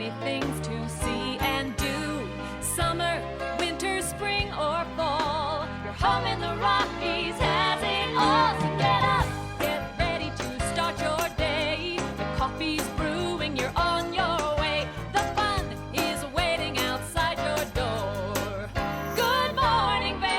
many things to see and do. Summer, winter, spring, or fall. Your home in the Rockies has it all. So get up, get ready to start your day. The coffee's brewing, you're on your way. The fun is waiting outside your door. Good morning, Vail.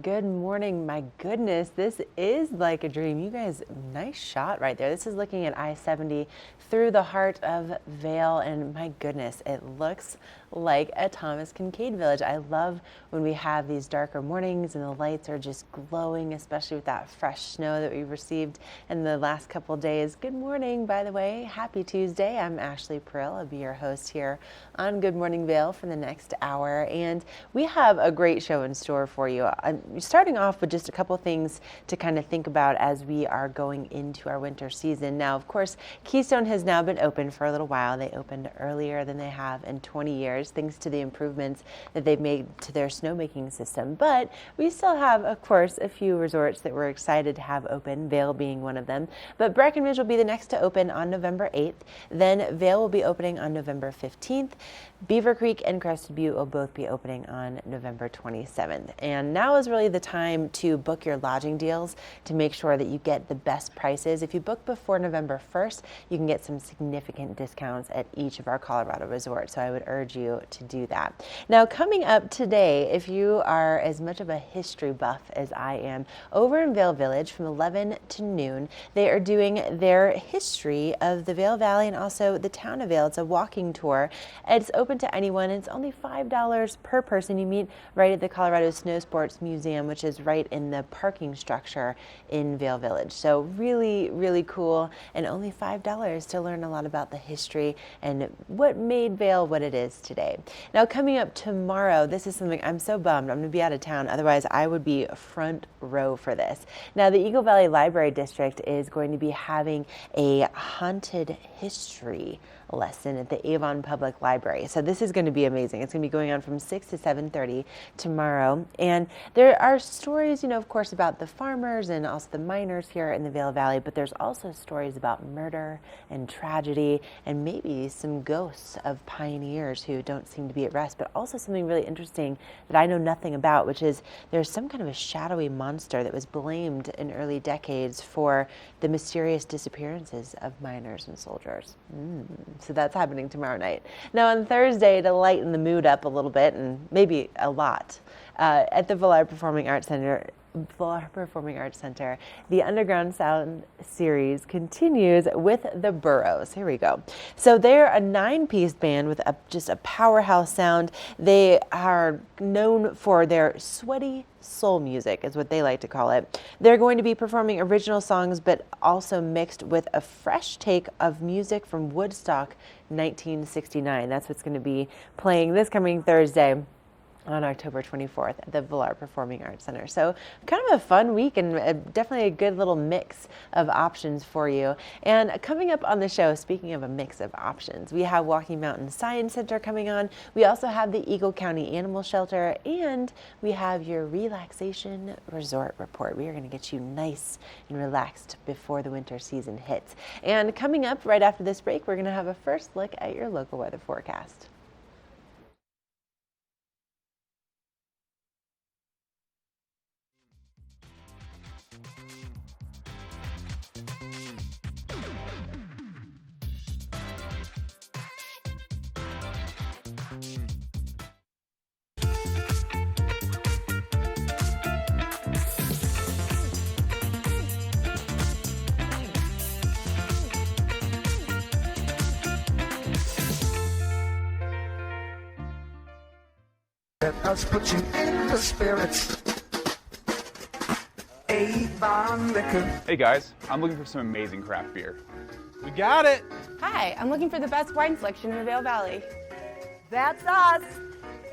Good morning. My goodness, this is like a dream. You guys, nice shot right there. This is looking at I-70 through the heart of Vail, and my goodness, it looks like a Thomas Kincaid village. I love when we have these darker mornings and the lights are just glowing, especially with that fresh snow that we received in the last couple days. Good morning, by the way. Happy Tuesday. I'm Ashley Prill. I'll be your host here on Good Morning Vail for the next hour, and we have a great show in store for you. I'm starting off with just a couple things to kind of think about as we are going into our winter season. Now, of course, Keystone has now been open for a little while. They opened earlier than they have in 20 years, thanks to the improvements that they've made to their snowmaking system. But we still have, of course, a few resorts that we're excited to have open, Vail being one of them. But Breckenridge will be the next to open on November 8th. Then Vail will be opening on November 15th. Beaver Creek and Crested Butte will both be opening on November 27th. And now is really the time to book your lodging deals to make sure that you get the best prices. If you book before November 1st, you can get some significant discounts at each of our Colorado resorts. So I would urge you to do that. Now, coming up today, if you are as much of a history buff as I am, over in Vail Village from 11 to noon, they are doing their history of the Vail Valley and also the town of Vail. It's a walking tour. It's open to anyone. It's only $5 per person. You meet right at the Colorado Snow Sports Museum, which is right in the parking structure in Vail Village. So really, really cool, and only $5 to learn a lot about the history and what made Vail what it is today. Now, coming up tomorrow, this is something I'm so bummed. I'm going to be out of town. Otherwise, I would be front row for this. Now, the Eagle Valley Library District is going to be having a haunted history lesson at the Avon Public Library. So this is going to be amazing. It's going to be going on from 6 to 7:30 tomorrow. And there are stories, of course, about the farmers and also the miners here in the Vail Valley, but there's also stories about murder and tragedy and maybe some ghosts of pioneers who don't seem to be at rest, but also something really interesting that I know nothing about, which is there's some kind of a shadowy monster that was blamed in early decades for the mysterious disappearances of miners and soldiers. So that's happening tomorrow night. Now on Thursday, to lighten the mood up a little bit, and maybe a lot, at the Villar Performing Arts Center, the Underground Sound series continues with the Burros. Here we go. So they're a 9-piece band with just a powerhouse sound. They are known for their sweaty soul music, is what they like to call it. They're going to be performing original songs, but also mixed with a fresh take of music from Woodstock 1969. That's what's going to be playing this coming Thursday on October 24th at the Villar Performing Arts Center. So kind of a fun week and definitely a good little mix of options for you. And coming up on the show, speaking of a mix of options, we have Walking Mountain Science Center coming on. We also have the Eagle County Animal Shelter, and we have your relaxation resort report. We are going to get you nice and relaxed before the winter season hits. And coming up right after this break, we're going to have a first look at your local weather forecast. Let us put you in the spirits. Avon Liquor. Hey guys, I'm looking for some amazing craft beer. We got it. Hi, I'm looking for the best wine selection in the Vail Valley. That's us.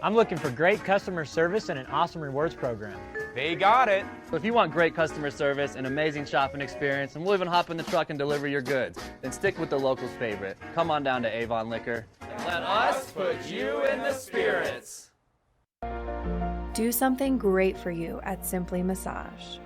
I'm looking for great customer service and an awesome rewards program. They got it. So if you want great customer service, an amazing shopping experience, and we'll even hop in the truck and deliver your goods, then stick with the locals' favorite. Come on down to Avon Liquor. And let us put you in the spirits. Do something great for you at Simply Massage.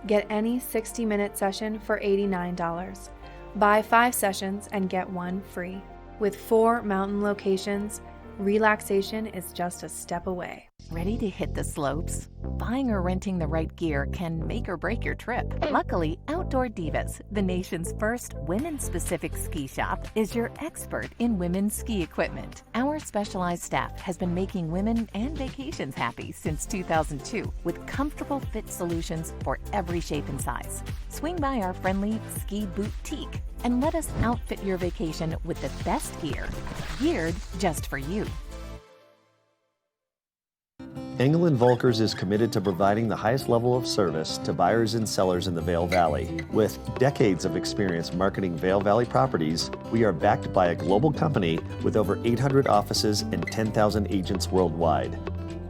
Get any 60-minute session for $89. Buy 5 sessions and get 1 free. With 4 mountain locations, relaxation is just a step away. Ready to hit the slopes? Buying or renting the right gear can make or break your trip. Luckily, Outdoor Divas, the nation's first women-specific ski shop, is your expert in women's ski equipment. Our specialized staff has been making women and vacations happy since 2002 with comfortable fit solutions for every shape and size. Swing by our friendly ski boutique and let us outfit your vacation with the best gear, geared just for you. Engel & Volkers is committed to providing the highest level of service to buyers and sellers in the Vail Valley. With decades of experience marketing Vail Valley properties, we are backed by a global company with over 800 offices and 10,000 agents worldwide.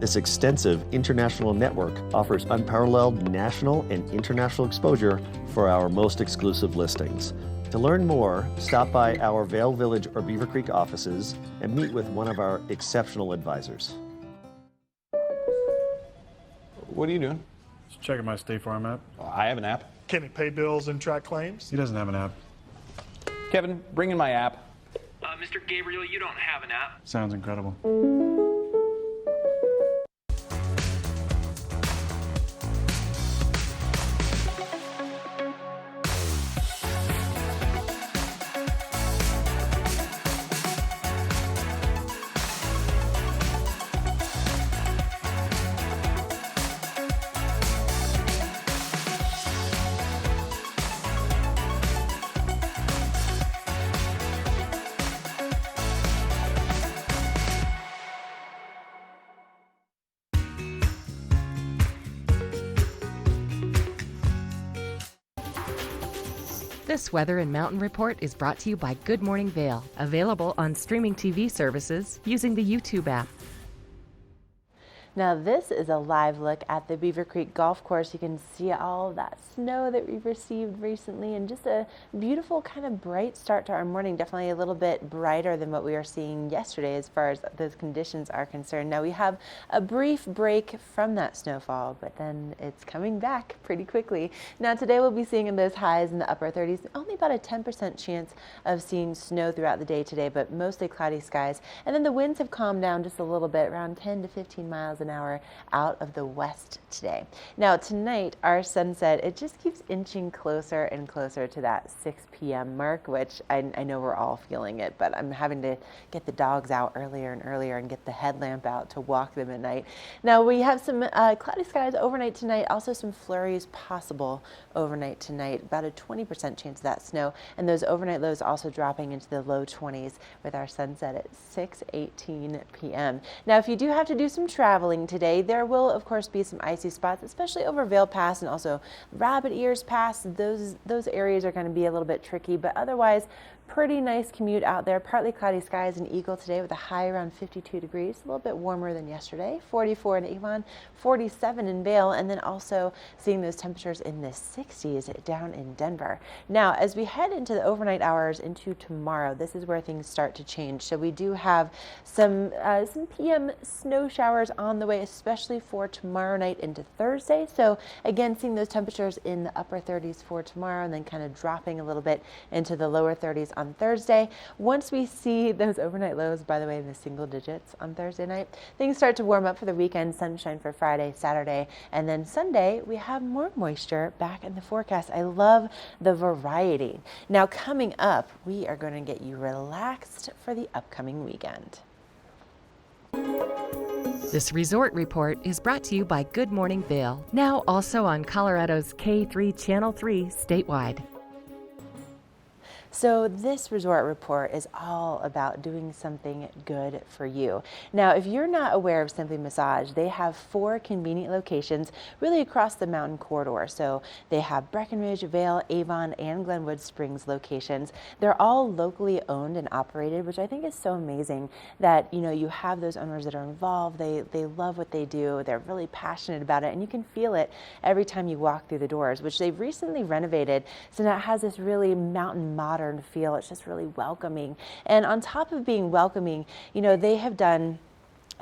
This extensive international network offers unparalleled national and international exposure for our most exclusive listings. To learn more, stop by our Vail Village or Beaver Creek offices and meet with one of our exceptional advisors. What are you doing? Just checking my State Farm app. Oh, I have an app. Can he pay bills and track claims? He doesn't have an app. Kevin, bring in my app. Mr. Gabriel, you don't have an app. Sounds incredible. This Weather and Mountain Report is brought to you by Good Morning Vail, available on streaming TV services using the YouTube app. Now this is a live look at the Beaver Creek Golf Course. You can see all of that snow that we've received recently and just a beautiful kind of bright start to our morning. Definitely a little bit brighter than what we were seeing yesterday as far as those conditions are concerned. Now we have a brief break from that snowfall, but then it's coming back pretty quickly. Now today we'll be seeing those highs in the upper 30s, only about a 10% chance of seeing snow throughout the day today, but mostly cloudy skies. And then the winds have calmed down just a little bit, around 10 to 15 miles an hour out of the west today. Now tonight our sunset, it just keeps inching closer and closer to that 6 p.m. mark, which I know we're all feeling it, but I'm having to get the dogs out earlier and earlier and get the headlamp out to walk them at night. Now we have some cloudy skies overnight tonight, also some flurries possible overnight tonight, about a 20% chance of that snow, and those overnight lows also dropping into the low 20s with our sunset at 6:18 p.m. Now if you do have to do some traveling today, there will of course be some icy spots, especially over Vail Pass and also Rabbit Ears Pass. Those areas are going to be a little bit tricky, but otherwise pretty nice commute out there. Partly cloudy skies in Eagle today with a high around 52 degrees, a little bit warmer than yesterday. 44 in Avon, 47 in Vail, and then also seeing those temperatures in the 60s down in Denver. Now as we head into the overnight hours into tomorrow, this is where things start to change. So we do have some PM snow showers on the way, especially for tomorrow night into Thursday. So again, seeing those temperatures in the upper 30s for tomorrow and then kind of dropping a little bit into the lower 30s on Thursday. Once we see those overnight lows, by the way, in the single digits on Thursday night, things start to warm up for the weekend. Sunshine for Friday, Saturday, and then Sunday we have more moisture back in the forecast. I love the variety. Now coming up, we are going to get you relaxed for the upcoming weekend. This resort report is brought to you by Good Morning Vail, now also on Colorado's K3 Channel 3 statewide. So this resort report is all about doing something good for you. Now, if you're not aware of Simply Massage, they have 4 convenient locations really across the mountain corridor. So they have Breckenridge, Vail, Avon, and Glenwood Springs locations. They're all locally owned and operated, which I think is so amazing that, you know, you have those owners that are involved. They love what they do. They're really passionate about it, and you can feel it every time you walk through the doors, which they've recently renovated. So now it has this really mountain modern feel. It's just really welcoming. And on top of being welcoming, you know, they have done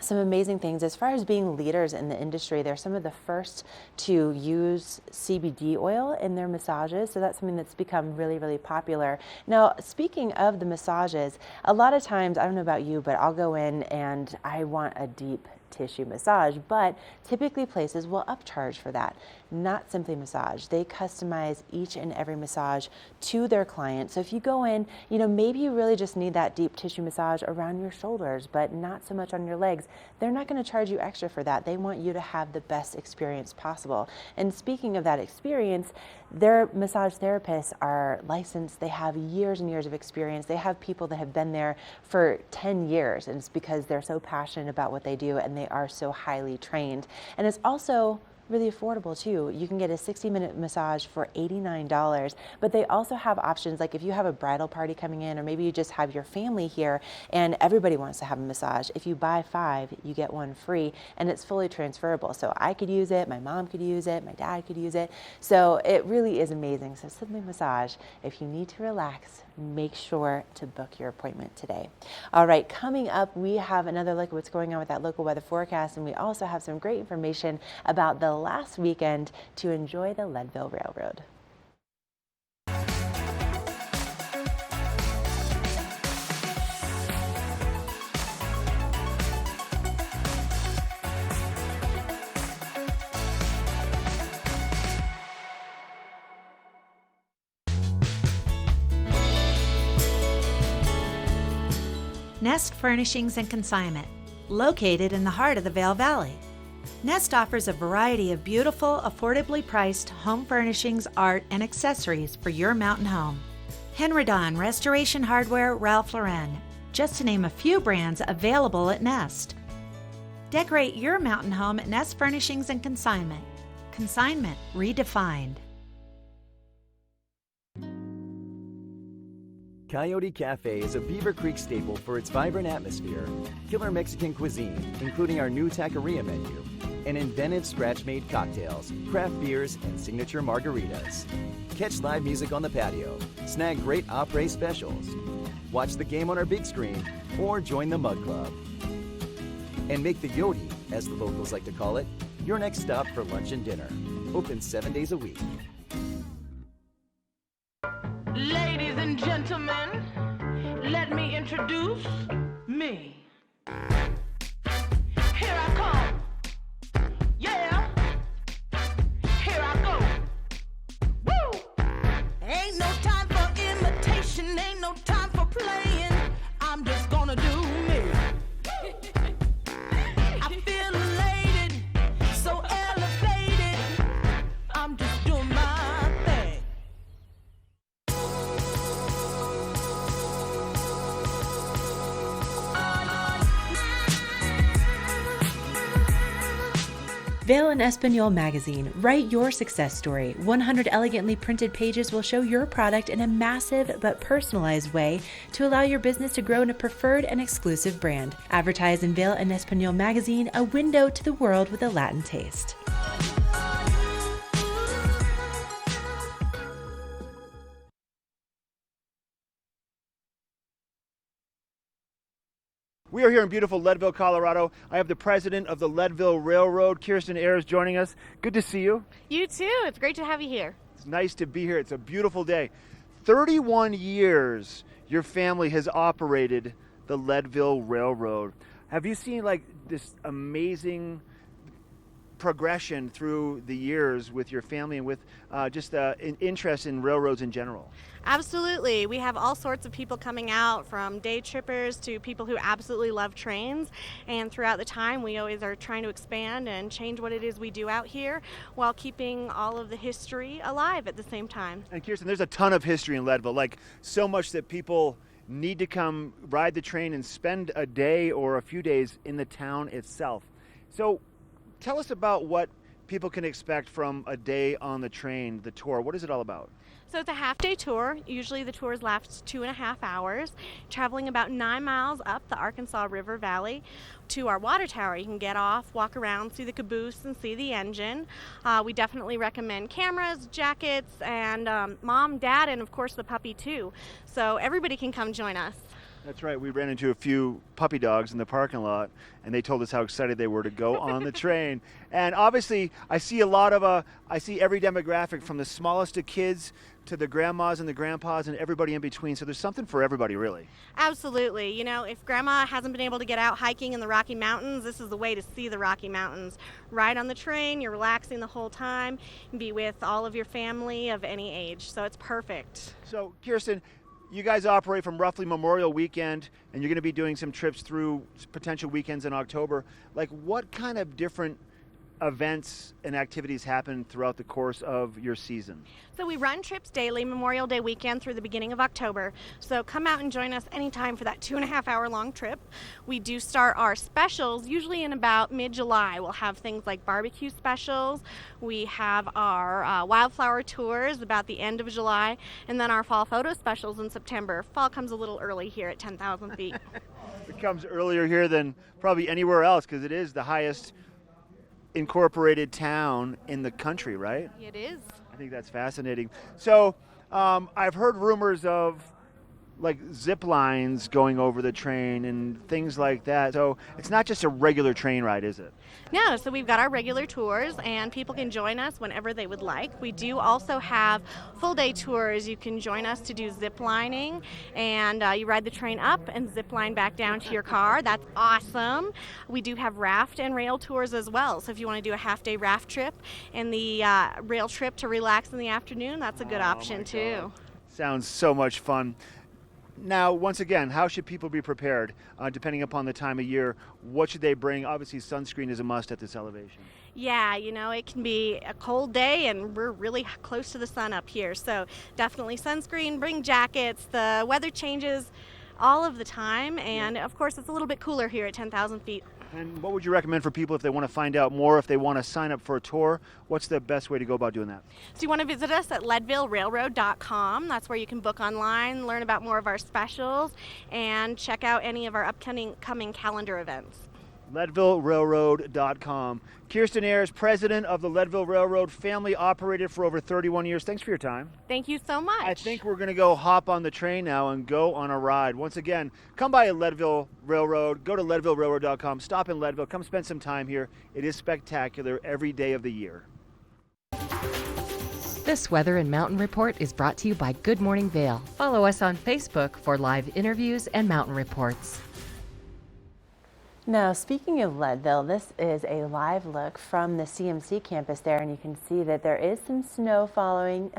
some amazing things. As far as being leaders in the industry, they're some of the first to use CBD oil in their massages. So that's something that's become really, really popular. Now, speaking of the massages, a lot of times, I don't know about you, but I'll go in and I want a deep tissue massage, but typically places will upcharge for that. Not Simply Massage. They customize each and every massage to their client. So if you go in, maybe you really just need that deep tissue massage around your shoulders, but not so much on your legs. They're not going to charge you extra for that. They want you to have the best experience possible. And speaking of that experience, their massage therapists are licensed. They have years and years of experience. They have people that have been there for 10 years, and it's because they're so passionate about what they do and they are so highly trained. And it's also really affordable too. You can get a 60-minute massage for $89, but they also have options like if you have a bridal party coming in, or maybe you just have your family here and everybody wants to have a massage. If you buy 5, you get 1 free, and it's fully transferable. So I could use it, my mom could use it, my dad could use it. So it really is amazing. So Simply Massage, if you need to relax, make sure to book your appointment today. All right, coming up, we have another look at what's going on with that local weather forecast, and we also have some great information about the last weekend to enjoy the Leadville Railroad. Nest Furnishings and Consignment, located in the heart of the Vail Valley. Nest offers a variety of beautiful, affordably priced home furnishings, art, and accessories for your mountain home. Henridon, Restoration Hardware, Ralph Lauren, just to name a few brands available at Nest. Decorate your mountain home at Nest Furnishings and Consignment. Consignment redefined. Coyote Cafe is a Beaver Creek staple for its vibrant atmosphere, killer Mexican cuisine, including our new taqueria menu, and inventive scratch-made cocktails, craft beers, and signature margaritas. Catch live music on the patio, snag great après specials, watch the game on our big screen, or join the Mug Club. And make the Yodi, as the locals like to call it, your next stop for lunch and dinner. Open 7 days a week. Ladies and gentlemen, let me introduce me. Here I come. Yeah. Here I go. Woo! Ain't no time for imitation, ain't no time for playing. I'm just gonna do me. I feel elated, so elevated. I'm just doing my thing. Vail and Espanol magazine. Write your success story. 100 elegantly printed pages will show your product in a massive but personalized way to allow your business to grow in a preferred and exclusive brand. Advertise in Vail and Espanol magazine, a window to the world with a Latin taste. We are here in beautiful Leadville, Colorado. I have the president of the Leadville Railroad, Kirsten Ayers, joining us. Good to see you. You too. It's great to have you here. It's nice to be here. It's a beautiful day. 31 years your family has operated the Leadville Railroad. Have you seen like this amazing progression through the years with your family and with just an interest in railroads in general? Absolutely. We have all sorts of people coming out, from day trippers to people who absolutely love trains. And throughout the time, we always are trying to expand and change what it is we do out here while keeping all of the history alive at the same time. And Kirsten, there's a ton of history in Leadville, like so much that people need to come ride the train and spend a day or a few days in the town itself. So tell us about what people can expect from a day on the train, the tour. What is it all about? So it's a half-day tour. Usually the tours last 2.5 hours, traveling about 9 miles up the Arkansas River Valley to our water tower. You can get off, walk around, see the caboose, and see the engine. We definitely recommend cameras, jackets, and mom, dad, and of course the puppy too. So everybody can come join us. That's right. We ran into a few puppy dogs in the parking lot, and they told us how excited they were to go on the train. And obviously, I see I see every demographic from the smallest of kids to the grandmas and the grandpas and everybody in between. So there's something for everybody, really. Absolutely. You know, if grandma hasn't been able to get out hiking in the Rocky Mountains, this is the way to see the Rocky Mountains. Ride on the train, you're relaxing the whole time, and be with all of your family of any age. So it's perfect. So, Kirsten, you guys operate from roughly Memorial Weekend, and you're going to be doing some trips through potential weekends in October. Like, what kind of different events and activities happen throughout the course of your season? So we run trips daily, Memorial Day weekend through the beginning of October. So come out and join us anytime for that 2.5 hour long trip. We do start our specials usually in about mid-July. We'll have things like barbecue specials. We have our wildflower tours about the end of July, and then our fall photo specials in September. Fall comes a little early here at 10,000 feet. It comes earlier here than probably anywhere else because it is the highest incorporated town in the country, right? It is. I think that's fascinating. So I've heard rumors of like zip lines going over the train and things like that. So it's not just a regular train ride, is it? No, so we've got our regular tours and people can join us whenever they would like. We do also have full day tours. You can join us to do zip lining, and you ride the train up and zip line back down to your car. That's awesome. We do have raft and rail tours as well. So if you want to do a half day raft trip and the rail trip to relax in the afternoon, that's a good option too. Sounds so much fun. Now, once again, how should people be prepared depending upon the time of year? What should they bring? Obviously, sunscreen is a must at this elevation. Yeah, you know, it can be a cold day and we're really close to the sun up here. So definitely sunscreen, bring jackets. The weather changes all of the time. And of course, it's a little bit cooler here at 10,000 feet. And what would you recommend for people if they want to find out more, if they want to sign up for a tour? What's the best way to go about doing that? So you want to visit us at leadvillerailroad.com. That's where you can book online, learn about more of our specials, and check out any of our upcoming calendar events. LeadvilleRailroad.com. Kirsten Ayers, president of the Leadville Railroad, family operated for over 31 years. Thanks for your time. Thank you so much. I think we're going to go hop on the train now and go on a ride. Once again, come by Leadville Railroad. Go to LeadvilleRailroad.com. Stop in Leadville. Come spend some time here. It is spectacular every day of the year. This Weather and Mountain Report is brought to you by Good Morning Vail. Follow us on Facebook for live interviews and mountain reports. Now, speaking of Leadville, this is a live look from the CMC campus there, and you can see that there is some snow falling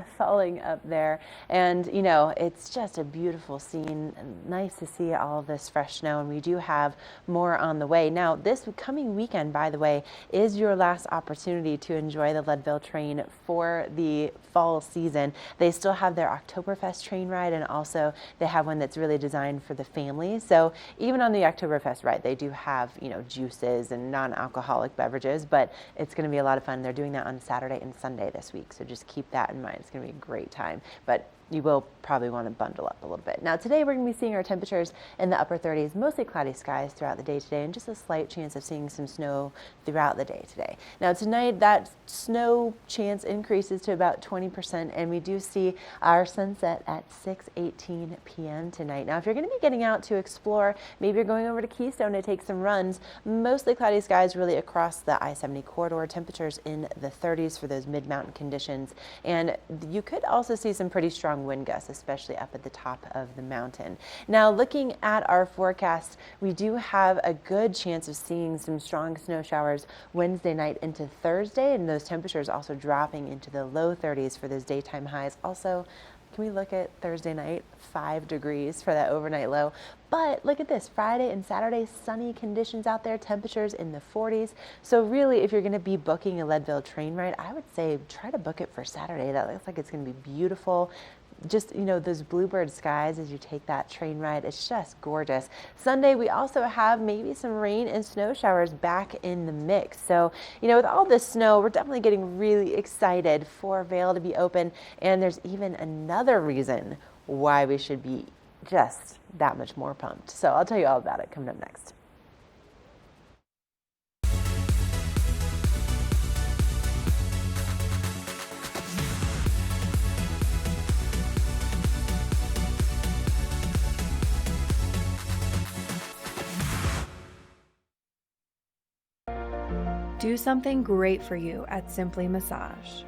up there. And, you know, it's just a beautiful scene. Nice to see all of this fresh snow, and we do have more on the way. Now, this coming weekend, by the way, is your last opportunity to enjoy the Leadville train for the fall season. They still have their Oktoberfest train ride, and also they have one that's really designed for the family. So even on the Oktoberfest ride, they do have, you know, juices and non-alcoholic beverages, but it's going to be a lot of fun. They're doing that on Saturday and Sunday this week, so just keep that in mind. It's going to be a great time, but you will probably want to bundle up a little bit. Now, today we're going to be seeing our temperatures in the upper 30s, mostly cloudy skies throughout the day today, and just a slight chance of seeing some snow throughout the day today. Now, tonight that snow chance increases to about 20%, and we do see our sunset at 6:18 p.m. tonight. Now, if you're going to be getting out to explore, maybe you're going over to Keystone to take some runs, mostly cloudy skies really across the I-70 corridor, temperatures in the 30s for those mid-mountain conditions, and you could also see some pretty strong wind gusts, especially up at the top of the mountain. Now, looking at our forecast, we do have a good chance of seeing some strong snow showers Wednesday night into Thursday, and those temperatures also dropping into the low 30s for those daytime highs. Also, can we look at Thursday night? 5 degrees for that overnight low. But look at this, Friday and Saturday, sunny conditions out there, temperatures in the 40s. So really, if you're going to be booking a Leadville train ride, I would say try to book it for Saturday. That looks like it's going to be beautiful. Just, you know, those bluebird skies as you take that train ride, it's just gorgeous. Sunday, we also have maybe some rain and snow showers back in the mix. So, you know, with all this snow, we're definitely getting really excited for Vail to be open. And there's even another reason why we should be just that much more pumped. So I'll tell you all about it coming up next. Do something great for you at Simply Massage.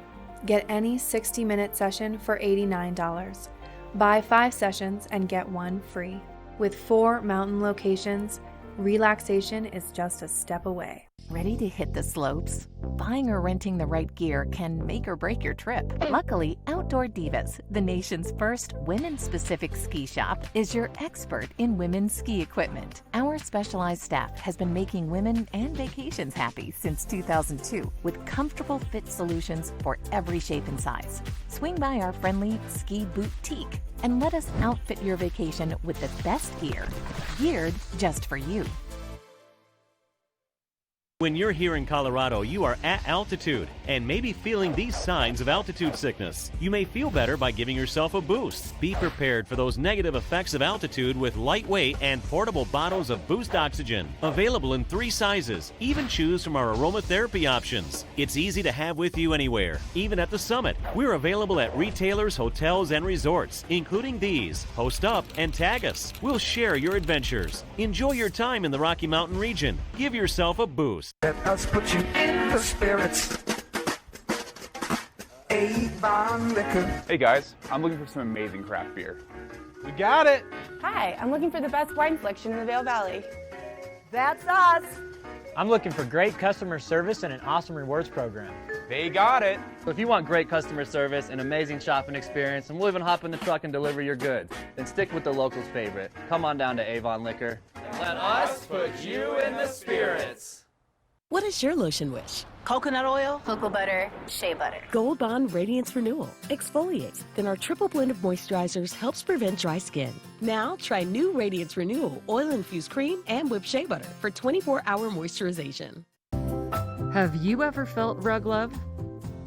Get any 60-minute session for $89. Buy 5 sessions and get 1 free. With 4 mountain locations, relaxation is just a step away. Ready to hit the slopes? Buying or renting the right gear can make or break your trip. Luckily, Outdoor Divas, the nation's first women-specific ski shop, is your expert in women's ski equipment. Our specialized staff has been making women and vacations happy since 2002 with comfortable fit solutions for every shape and size. Swing by our friendly ski boutique and let us outfit your vacation with the best gear, geared just for you. When you're here in Colorado, you are at altitude and maybe feeling these signs of altitude sickness. You may feel better by giving yourself a boost. Be prepared for those negative effects of altitude with lightweight and portable bottles of Boost Oxygen. Available in 3 sizes. Even choose from our aromatherapy options. It's easy to have with you anywhere, even at the summit. We're available at retailers, hotels, and resorts, including these. Post up and tag us. We'll share your adventures. Enjoy your time in the Rocky Mountain region. Give yourself a boost. Let us put you in the spirits. Avon Liquor. Hey guys, I'm looking for some amazing craft beer. We got it. Hi, I'm looking for the best wine selection in the Vail Valley. That's us. I'm looking for great customer service and an awesome rewards program. They got it. So if you want great customer service, an amazing shopping experience, and we'll even hop in the truck and deliver your goods, then stick with the locals' favorite. Come on down to Avon Liquor. Let us put you in the spirits. What is your lotion wish? Coconut oil, cocoa butter, shea butter. Gold Bond Radiance Renewal exfoliates, then our triple blend of moisturizers helps prevent dry skin. Now try new Radiance Renewal oil-infused cream and whipped shea butter for 24-hour moisturization. Have you ever felt rug love?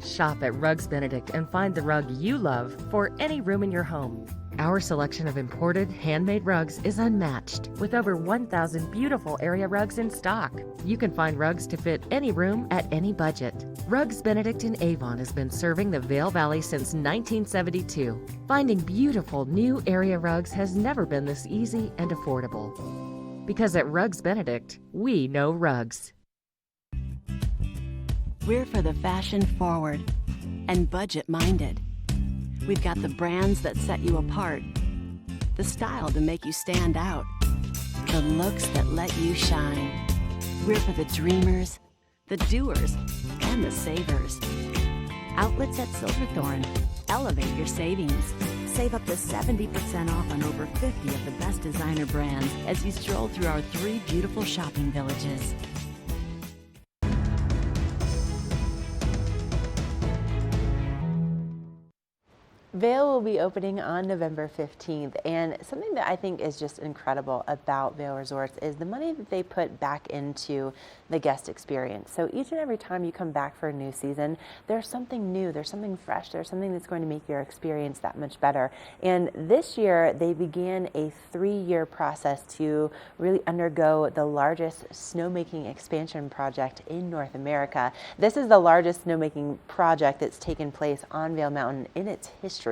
Shop at Rugs Benedict and find the rug you love for any room in your home. Our selection of imported, handmade rugs is unmatched, with over 1,000 beautiful area rugs in stock. You can find rugs to fit any room at any budget. Rugs Benedict in Avon has been serving the Vail Valley since 1972. Finding beautiful new area rugs has never been this easy and affordable. Because at Rugs Benedict, we know rugs. We're for the fashion forward and budget minded. We've got the brands that set you apart, the style to make you stand out, the looks that let you shine. We're for the dreamers, the doers, and the savers. Outlets at Silverthorne. Elevate your savings. Save up to 70% off on over 50 of the best designer brands as you stroll through our 3 beautiful shopping villages. Vail will be opening on November 15th, and something that I think is just incredible about Vail Resorts is the money that they put back into the guest experience. So each and every time you come back for a new season, there's something new, there's something fresh, there's something that's going to make your experience that much better. And this year, they began a 3-year process to really undergo the largest snowmaking expansion project in North America. This is the largest snowmaking project that's taken place on Vail Mountain in its history.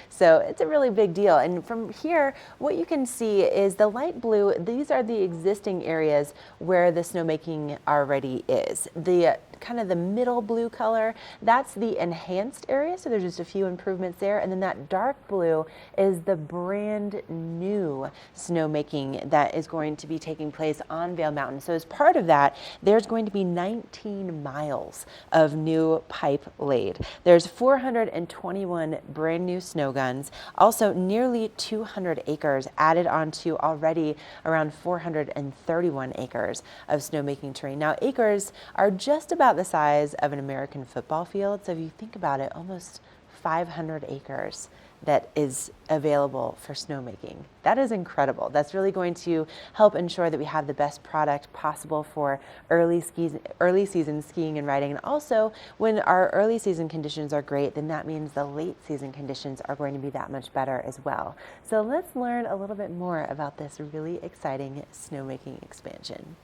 So it's a really big deal. And from here, what you can see is the light blue. These are the existing areas where the snowmaking already is. The kind of the middle blue color, that's the enhanced area. So there's just a few improvements there. And then that dark blue is the brand new snowmaking that is going to be taking place on Vail Mountain. So as part of that, there's going to be 19 miles of new pipe laid. There's 421 brand new snow guns, also nearly 200 acres added onto already around 431 acres of snowmaking terrain. Now acres are just about the size of an American football field. So if you think about it, almost 500 acres that is available for snowmaking. That is incredible. That's really going to help ensure that we have the best product possible for early season skiing and riding. And also, when our early season conditions are great, then that means the late season conditions are going to be that much better as well. So let's learn a little bit more about this really exciting snowmaking expansion.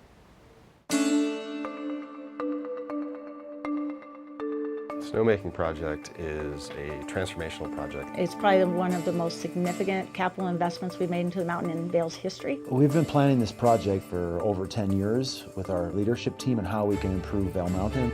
snowmaking project is a transformational project. It's probably one of the most significant capital investments we've made into the mountain in Vail's history. We've been planning this project for over 10 years with our leadership team and how we can improve Vail Mountain.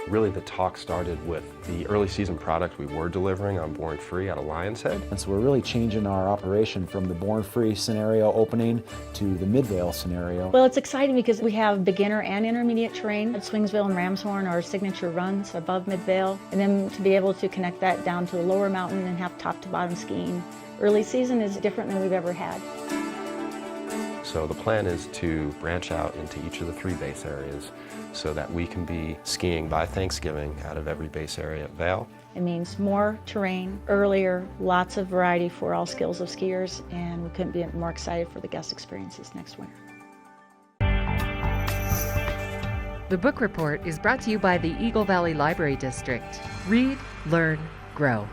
Really, the talk started with the early season product we were delivering on Born Free out of Lion's Head. And so we're really changing our operation from the Born Free scenario opening to the Mid-Vail scenario. Well, it's exciting because we have beginner and intermediate terrain. Swingsville and Ramshorn are signature runs above Mid-Vail, and then to be able to connect that down to the lower mountain and have top to bottom skiing. Early season is different than we've ever had. So the plan is to branch out into each of the 3 base areas so that we can be skiing by Thanksgiving out of every base area at Vail. It means more terrain, earlier, lots of variety for all skills of skiers, and we couldn't be more excited for the guest experiences next winter. The book report is brought to you by the Eagle Valley Library District. Read, learn, grow.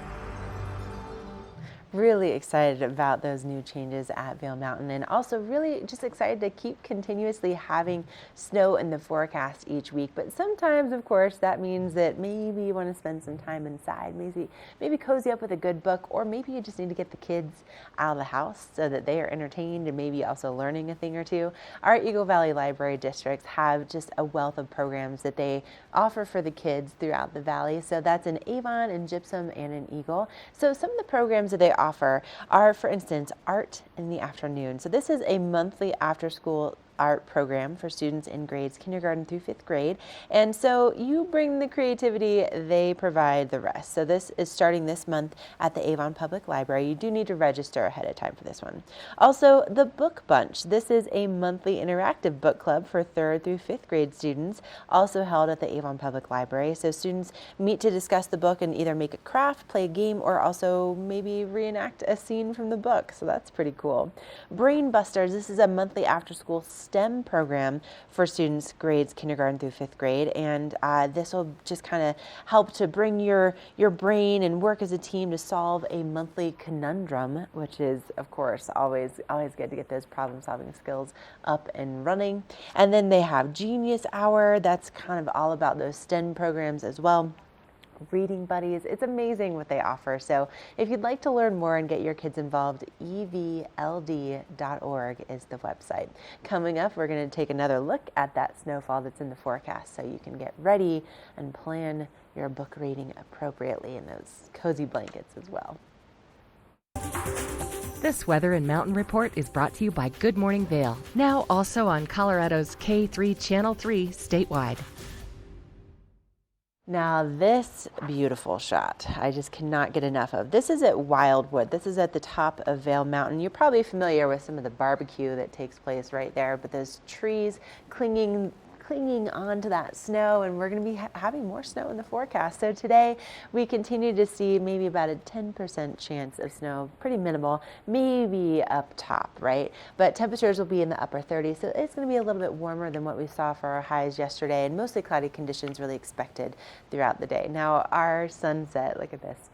Really excited about those new changes at Vail Mountain, and also really just excited to keep continuously having snow in the forecast each week. But sometimes, of course, that means that maybe you want to spend some time inside, maybe cozy up with a good book, or maybe you just need to get the kids out of the house so that they are entertained and maybe also learning a thing or two. Our Eagle Valley Library Districts have just a wealth of programs that they offer for the kids throughout the valley. So that's in Avon, in Gypsum, and in Eagle. So some of the programs that they offer are, for instance, art in the afternoon. So this is a monthly after-school art program for students in grades kindergarten through 5th grade. And so you bring the creativity, they provide the rest. So this is starting this month at the Avon Public Library. You do need to register ahead of time for this one. Also, the Book Bunch. This is a monthly interactive book club for 3rd through 5th grade students, also held at the Avon Public Library. So students meet to discuss the book and either make a craft, play a game, or also maybe reenact a scene from the book. So that's pretty cool. Brain Busters. This is a monthly after-school STEM program for students grades kindergarten through 5th grade, and this will just kind of help to bring your brain and work as a team to solve a monthly conundrum, which is, of course, always good to get those problem-solving skills up and running. And then they have Genius Hour. That's kind of all about those STEM programs as well. Reading buddies. It's amazing what they offer. So if you'd like to learn more and get your kids involved, evld.org is the website. Coming up, we're going to take another look at that snowfall that's in the forecast so you can get ready and plan your book reading appropriately in those cozy blankets as well. This Weather and Mountain Report is brought to you by Good Morning Vail, now also on Colorado's K3 Channel 3 statewide. Now this beautiful shot, I just cannot get enough of. This is at Wildwood. This is at the top of Vail Mountain. You're probably familiar with some of the barbecue that takes place right there, but those trees clinging onto that snow, and we're going to be having more snow in the forecast. So today we continue to see maybe about a 10% chance of snow, pretty minimal, maybe up top, right? But temperatures will be in the upper 30s, so it's going to be a little bit warmer than what we saw for our highs yesterday, and mostly cloudy conditions really expected throughout the day. Now our sunset, look at this.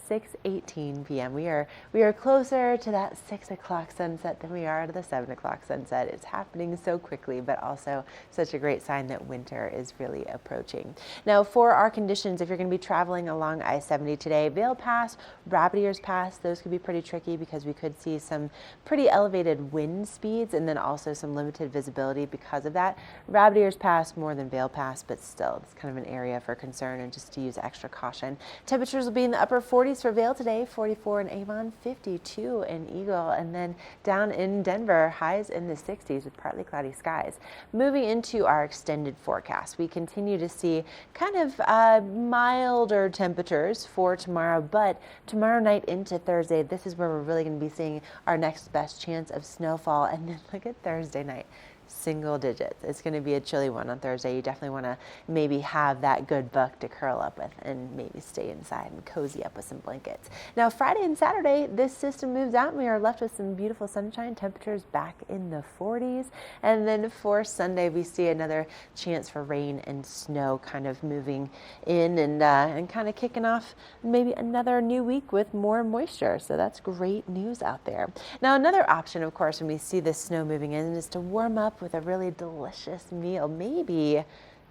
6:18 p.m. We are closer to that 6 o'clock sunset than we are to the 7 o'clock sunset. It's happening so quickly, but also such a great sign that winter is really approaching. Now for our conditions, if you're going to be traveling along I-70 today, Vail Pass, Rabbit Ears Pass, those could be pretty tricky because we could see some pretty elevated wind speeds and then also some limited visibility because of that. Rabbit Ears Pass more than Vail Pass, but still it's kind of an area for concern and just to use extra caution. Temperatures will be in the upper 40s for Vail today, 44 in Avon, 52 in Eagle, and then down in Denver, highs in the 60s with partly cloudy skies. Moving into our extended forecast, we continue to see kind of milder temperatures for tomorrow, but tomorrow night into Thursday, this is where we're really going to be seeing our next best chance of snowfall. And then look at Thursday night. Single digits. It's going to be a chilly one on Thursday. You definitely want to maybe have that good book to curl up with and maybe stay inside and cozy up with some blankets. Now Friday and Saturday, this system moves out and we are left with some beautiful sunshine, temperatures back in the 40s. And then for Sunday, we see another chance for rain and snow kind of moving in and kind of kicking off maybe another new week with more moisture. So that's great news out there. Now another option, of course, when we see this snow moving in is to warm up with a really delicious meal, maybe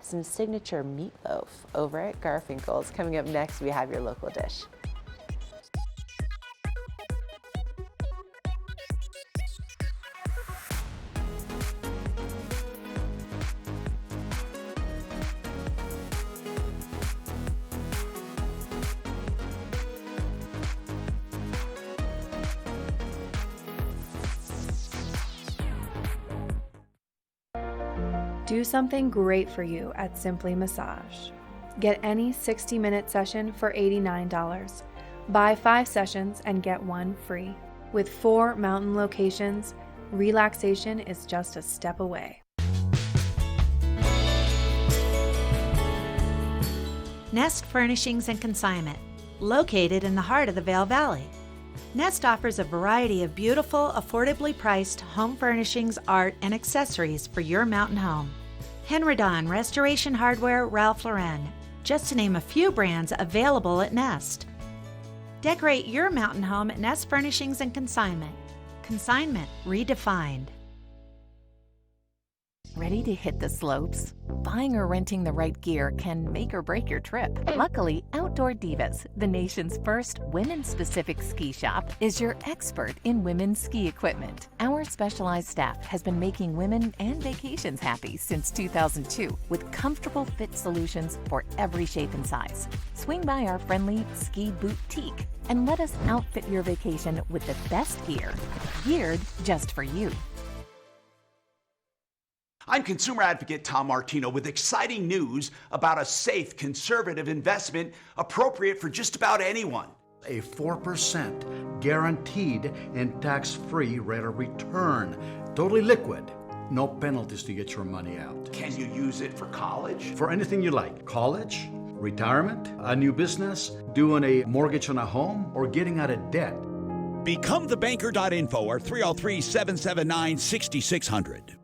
some signature meatloaf over at Garfinkel's. Coming up next, we have your local dish. Do something great for you at Simply Massage. Get any 60-minute session for $89. Buy 5 sessions and get 1 free. With 4 mountain locations, relaxation is just a step away. Nest Furnishings and Consignment, located in the heart of the Vail Valley. Nest offers a variety of beautiful, affordably priced home furnishings, art, and accessories for your mountain home. Henredon, Restoration Hardware, Ralph Lauren, just to name a few brands available at Nest. Decorate your mountain home at Nest Furnishings and Consignment. Consignment redefined. Ready to hit the slopes? Buying or renting the right gear can make or break your trip. Luckily, Outdoor Divas, the nation's first women's-specific ski shop, is your expert in women's ski equipment. Our specialized staff has been making women and vacations happy since 2002 with comfortable fit solutions for every shape and size. Swing by our friendly ski boutique and let us outfit your vacation with the best gear, geared just for you. I'm consumer advocate Tom Martino with exciting news about a safe, conservative investment appropriate for just about anyone. A 4% guaranteed and tax-free rate of return. Totally liquid. No penalties to get your money out. Can you use it for college? For anything you like. College, retirement, a new business, doing a mortgage on a home, or getting out of debt. Become thebanker.info or 303-779-6600.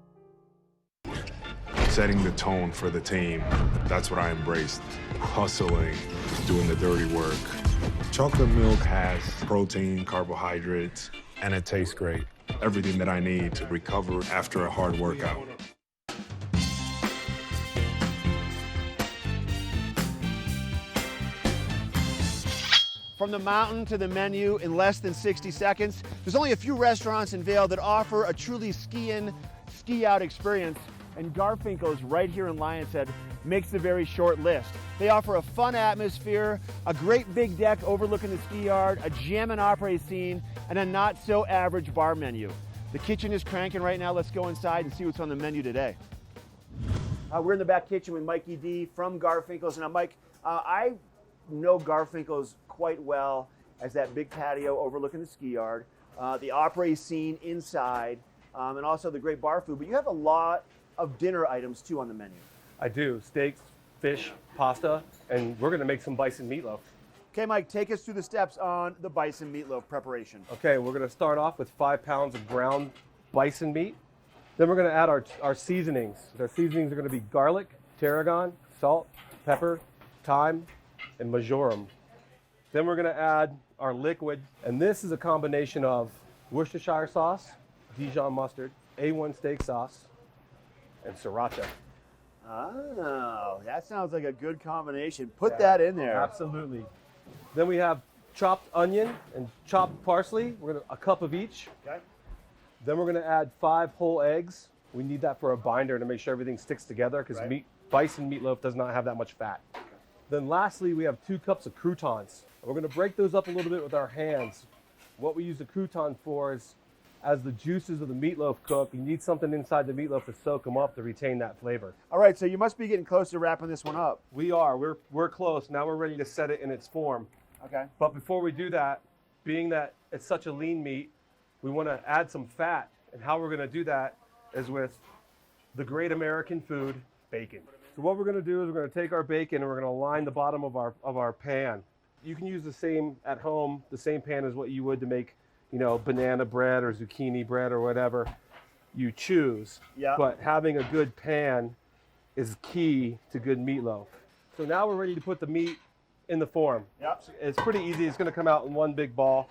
Setting the tone for the team. That's what I embraced. Hustling, doing the dirty work. Chocolate milk has protein, carbohydrates, and it tastes great. Everything that I need to recover after a hard workout. From the mountain to the menu in less than 60 seconds. There's only a few restaurants in Vail that offer a truly ski-in, ski-out experience, and Garfinkel's right here in Lion's Head makes the very short list. They offer a fun atmosphere, a great big deck overlooking the ski yard, a jam and opera scene, and a not-so-average bar menu. The kitchen is cranking right now. Let's go inside and see what's on the menu today. We're in the back kitchen with Mikey D from Garfinkel's. Now, Mike, I know Garfinkel's quite well as that big patio overlooking the ski yard, the opera scene inside, and also the great bar food. But you have a lot of dinner items too on the menu. I do. Steaks, fish, pasta, and we're going to make some bison meatloaf. Okay, Mike, take us through the steps on the bison meatloaf preparation. Okay, we're going to start off with 5 pounds of ground bison meat. Then we're going to add our seasonings. Our seasonings are going to be garlic, tarragon, salt, pepper, thyme, and marjoram. Then we're going to add our liquid, and this is a combination of Worcestershire sauce, Dijon mustard, A1 steak sauce, and sriracha. Oh, that sounds like a good combination. Put that in there. Absolutely. Then we have chopped onion and chopped parsley. We're gonna a cup of each. Okay. Then we're gonna add 5 whole eggs. We need that for a binder to make sure everything sticks together because bison meatloaf does not have that much fat. Then lastly, we have 2 cups of croutons. We're gonna break those up a little bit with our hands. What we use the crouton for is as the juices of the meatloaf cook, you need something inside the meatloaf to soak them up to retain that flavor. All right, so you must be getting close to wrapping this one up. We are. We're close. Now we're ready to set it in its form. Okay. But before we do that, being that it's such a lean meat, we want to add some fat. And how we're going to do that is with the great American food, bacon. So what we're going to do is we're going to take our bacon and we're going to line the bottom of our pan. You can use the same at home, the same pan as what you would to make, you know, banana bread or zucchini bread or whatever you choose. Yeah. But having a good pan is key to good meatloaf. So now we're ready to put the meat in the form. Yep. It's pretty easy. It's going to come out in one big ball,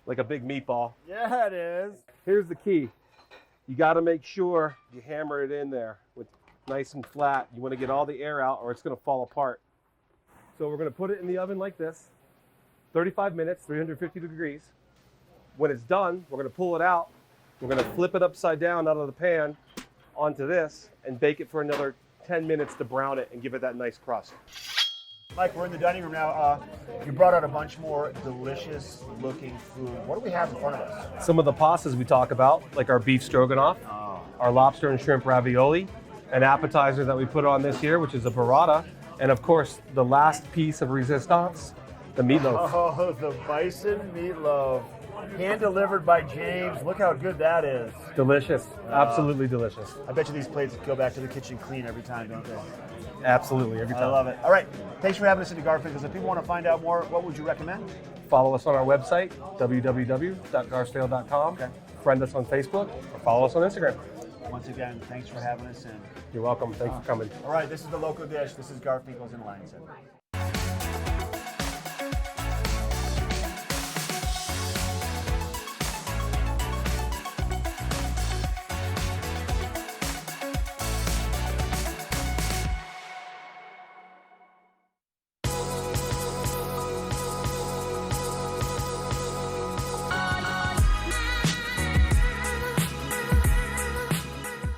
like a big meatball. Yeah, it is. Here's the key. You got to make sure you hammer it in there with nice and flat. You want to get all the air out or it's going to fall apart. So we're going to put it in the oven like this, 35 minutes, 350 degrees. When it's done, we're going to pull it out. We're going to flip it upside down out of the pan onto this and bake it for another 10 minutes to brown it and give it that nice crust. Mike, we're in the dining room now. You brought out a bunch more delicious looking food. What do we have in front of us? Some of the pastas we talk about, like our beef stroganoff, our lobster and shrimp ravioli, an appetizer that we put on this here, which is a burrata, and of course, the last piece of resistance, the meatloaf. Oh, the bison meatloaf. Hand delivered by James. Look how good that is. Delicious. Absolutely delicious. I bet you these plates go back to the kitchen clean every time, don't they? Absolutely, every time. I love it. All right. Thanks for having us into Garfinkel's. If people want to find out more, what would you recommend? Follow us on our website, www.garsdale.com. Okay. Friend us on Facebook or follow us on Instagram. Once again, thanks for having us in. You're welcome. Thanks for coming. All right, this is the local dish. This is Garfinkel's in Lansing.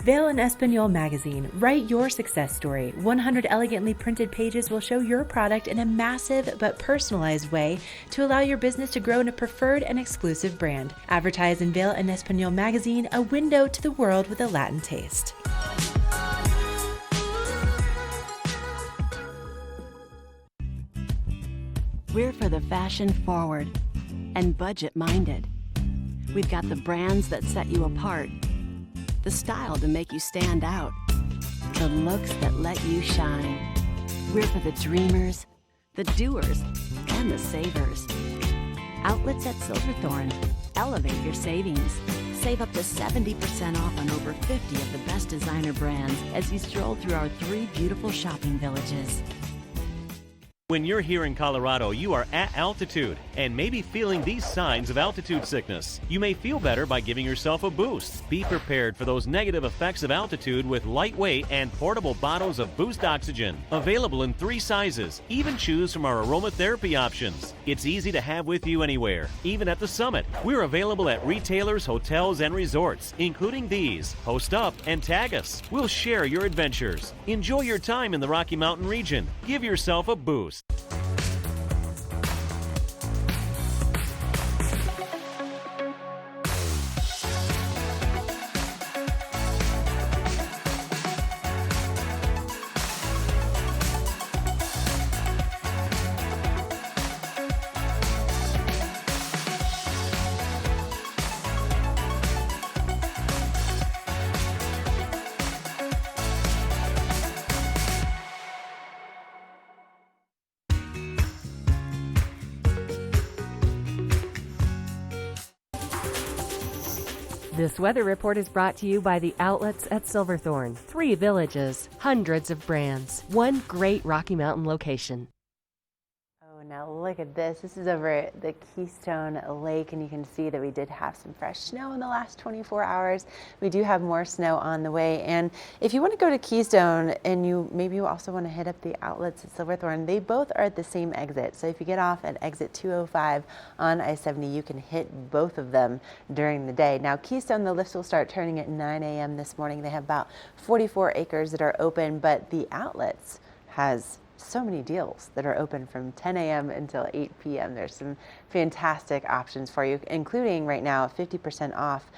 Vail and Espanol magazine. Write your success story. 100 elegantly printed pages will show your product in a massive but personalized way to allow your business to grow in a preferred and exclusive brand. Advertise in Vail and Espanol magazine, a window to the world with a Latin taste. We're for the fashion forward and budget minded. We've got the brands that set you apart, the style to make you stand out, the looks that let you shine. We're for the dreamers, the doers, and the savers. Outlets at Silverthorne. Elevate your savings. Save up to 70% off on over 50 of the best designer brands as you stroll through our 3 beautiful shopping villages. When you're here in Colorado, you are at altitude and maybe feeling these signs of altitude sickness. You may feel better by giving yourself a boost. Be prepared for those negative effects of altitude with lightweight and portable bottles of Boost Oxygen. Available in 3 sizes. Even choose from our aromatherapy options. It's easy to have with you anywhere, even at the summit. We're available at retailers, hotels, and resorts, including these. Post up and tag us. We'll share your adventures. Enjoy your time in the Rocky Mountain region. Give yourself a boost. This weather report is brought to you by the outlets at Silverthorne. 3 villages, hundreds of brands, 1 great Rocky Mountain location. Oh, now look at this. This is over at the Keystone Lake, and you can see that we did have some fresh snow in the last 24 hours. We do have more snow on the way. And if you want to go to Keystone and maybe you also want to hit up the outlets at Silverthorne, they both are at the same exit. So if you get off at exit 205 on I-70, you can hit both of them during the day. Now, Keystone, the lifts will start turning at 9 a.m. this morning. They have about 44 acres that are open, but the outlets has so many deals that are open from 10 a.m. until 8 p.m. There's some fantastic options for you, including right now 50% off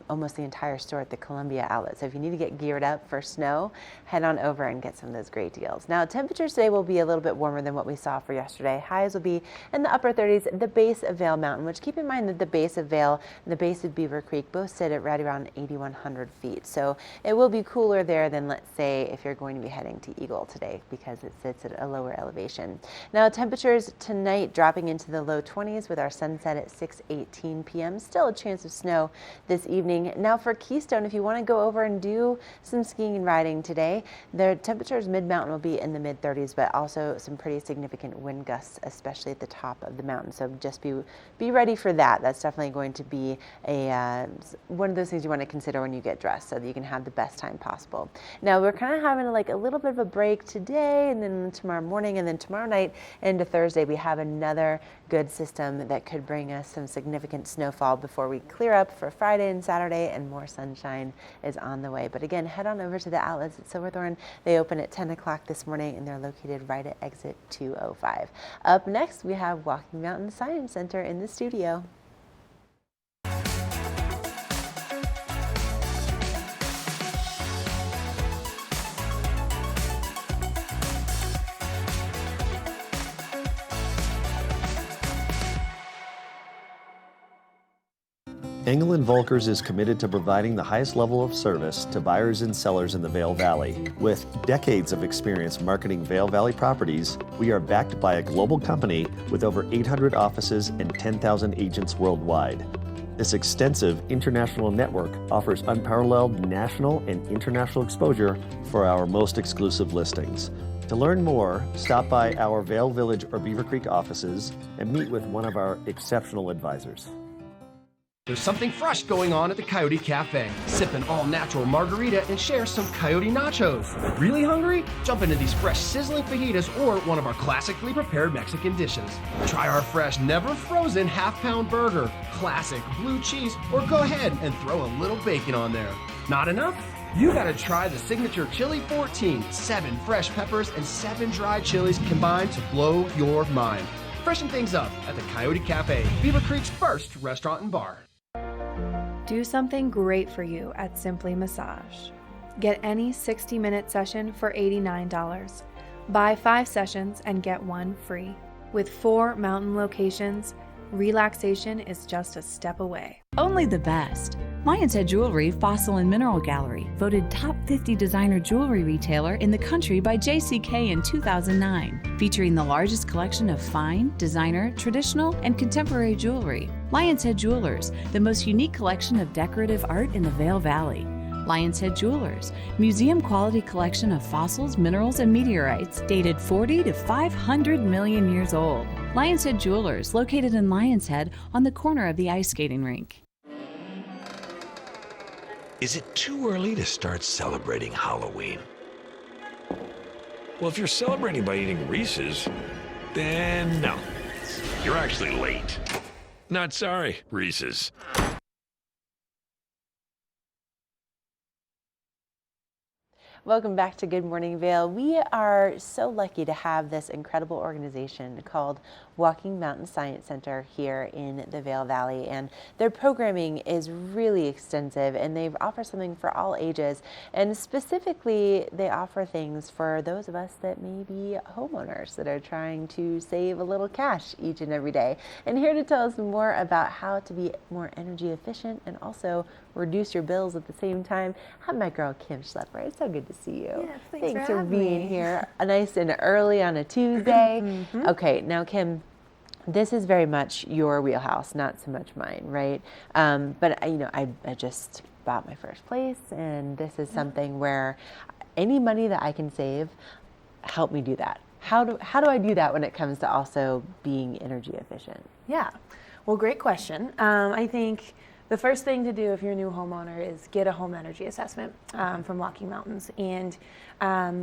almost the entire store at the Columbia outlet. So if you need to get geared up for snow, head on over and get some of those great deals. Now, temperatures today will be a little bit warmer than what we saw for yesterday. Highs will be in the upper 30s at the base of Vail Mountain, which keep in mind that the base of Vail and the base of Beaver Creek both sit at right around 8,100 feet. So it will be cooler there than, let's say, if you're going to be heading to Eagle today, because it's sits at a lower elevation. Now temperatures tonight dropping into the low 20s with our sunset at 6:18 p.m. Still a chance of snow this evening. Now for Keystone, if you want to go over and do some skiing and riding today, the temperatures mid-mountain will be in the mid-30s, but also some pretty significant wind gusts, especially at the top of the mountain. So just be ready for that. That's definitely going to be one of those things you want to consider when you get dressed, so that you can have the best time possible. Now we're kind of having like a little bit of a break today, and then tomorrow morning, and then tomorrow night into Thursday we have another good system that could bring us some significant snowfall before we clear up for Friday and Saturday, and more sunshine is on the way. But again, head on over to the outlets at Silverthorne. They open at 10 o'clock this morning, and they're located right at exit 205. Up next, we have Walking Mountain Science Center in the studio. Engel & Volkers is committed to providing the highest level of service to buyers and sellers in the Vail Valley. With decades of experience marketing Vail Valley properties, we are backed by a global company with over 800 offices and 10,000 agents worldwide. This extensive international network offers unparalleled national and international exposure for our most exclusive listings. To learn more, stop by our Vail Village or Beaver Creek offices and meet with one of our exceptional advisors. There's something fresh going on at the Coyote Cafe. Sip an all-natural margarita and share some Coyote nachos. Really hungry? Jump into these fresh sizzling fajitas or one of our classically prepared Mexican dishes. Try our fresh, never frozen half-pound burger, classic blue cheese, or go ahead and throw a little bacon on there. Not enough? You gotta try the signature Chili 14, 7 fresh peppers and 7 dried chilies combined to blow your mind. Freshen things up at the Coyote Cafe, Beaver Creek's first restaurant and bar. Do something great for you at Simply Massage. Get any 60-minute session for $89. Buy 5 sessions and get 1 free. With 4 mountain locations, relaxation is just a step away. Only the best. Lion's Head Jewelry Fossil and Mineral Gallery, voted top 50 designer jewelry retailer in the country by JCK in 2009, featuring the largest collection of fine, designer, traditional, and contemporary jewelry. Lion's Head Jewelers, the most unique collection of decorative art in the Vail Valley. Lion's Head Jewelers, museum quality collection of fossils, minerals, and meteorites dated 40 to 500 million years old. Lion's Head Jewelers, located in Lion's Head on the corner of the ice skating rink. Is it too early to start celebrating Halloween? Well, if you're celebrating by eating Reese's, then no. You're actually late. Not sorry, Reese's. Welcome back to Good Morning Vail. We are so lucky to have this incredible organization called Walking Mountain Science Center here in the Vail Valley, and their programming is really extensive, and they offer something for all ages, and specifically they offer things for those of us that may be homeowners that are trying to save a little cash each and every day. And here to tell us more about how to be more energy efficient and also reduce your bills at the same time, I have my girl Kim Schlepper. It's so good to see you. Yeah, thanks for being here nice and early on a Tuesday. Mhm. Okay, now Kim, this is very much your wheelhouse, not so much mine, right? But I just bought my first place, and this is something where any money that I can save, help me do that. How do I do that when it comes to also being energy efficient? Yeah, well, great question. I think the first thing to do if you're a new homeowner is get a home energy assessment from Walking Mountains. And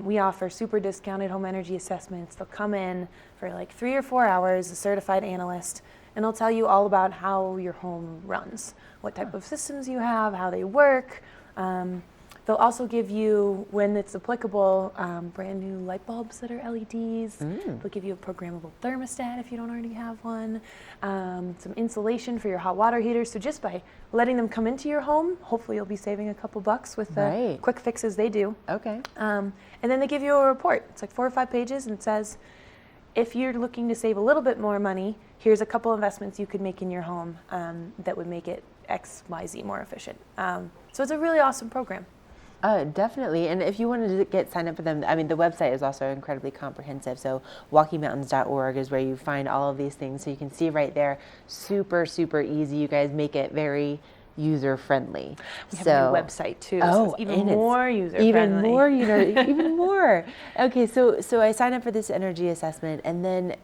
we offer super discounted home energy assessments. They'll come in for like 3 or 4 hours, a certified analyst, and they'll tell you all about how your home runs, what type of systems you have, how they work. They'll also give you, when it's applicable, brand new light bulbs that are LEDs. They'll give you a programmable thermostat if you don't already have one, some insulation for your hot water heater. So just by letting them come into your home, hopefully you'll be saving a couple bucks with the quick fixes they do. Okay. And then they give you a report. It's like 4 or 5 pages, and it says, if you're looking to save a little bit more money, here's a couple investments you could make in your home that would make it X, Y, Z more efficient. So it's a really awesome program. Definitely. And if you wanted to get signed up for them, I mean, the website is also incredibly comprehensive. So walkingmountains.org is where you find all of these things. So you can see right there, super, super easy. You guys make it very user-friendly. We have a new website too, so it's even and more user-friendly. Even more, even more. Okay, so I sign up for this energy assessment, and then